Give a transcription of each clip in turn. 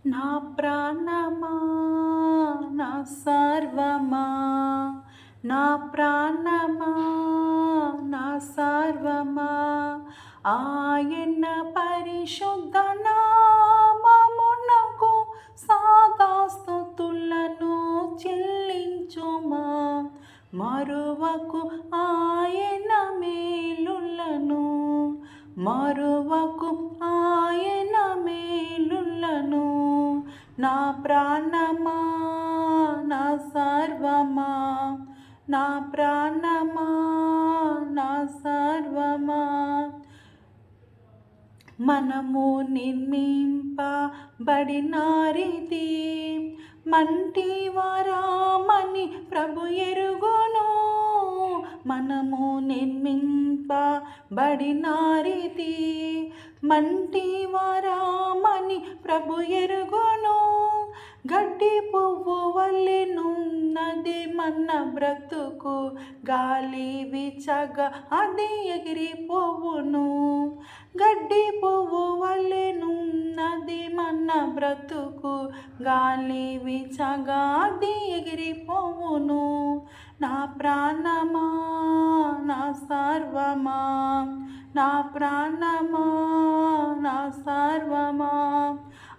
నా ప్రాణమా నా సర్వమా, నా ప్రాణమా నా సర్వమా, ఆయన పరిశుద్ధ నామమునకు సాదాస్తుతులను చెల్లించుమా. మరువకు ఆయన మేలులను, మరువకు ఆయన మేలులను. నా ప్రాణమా నా సర్వమా, నా ప్రాణమా నా సర్వమా. మనము నిర్మింపబడినారిది మంటి వారామని ప్రభు ఎరుగును. మనము నిర్మింపబడినారిది మంటి వారామని ప్రభు ఎరుగును. గడ్డి పువ్వు వల్లెనున్నది మన బ్రతుకు, గాలి వీచగా అది ఎగిరిపోవును. గడ్డి పువ్వు వల్లెనున్నది మన బ్రతుకు, గాలి వీచగా అది ఎగిరిపోవును. నా ప్రాణమా నా సర్వమా, నా ప్రాణమా నా సర్వమా,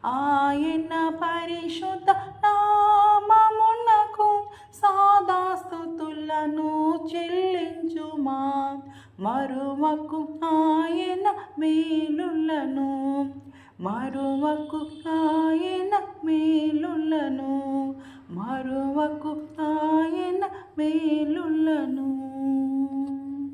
ఆయన పరిశుద్ధ నామమునకు సాదాస్తుతులను చెల్లించుమా. మరువకు ఆయన మేలులను, మరువకు ఆయన మేలులను, మరువకు ఆయన మేలులను.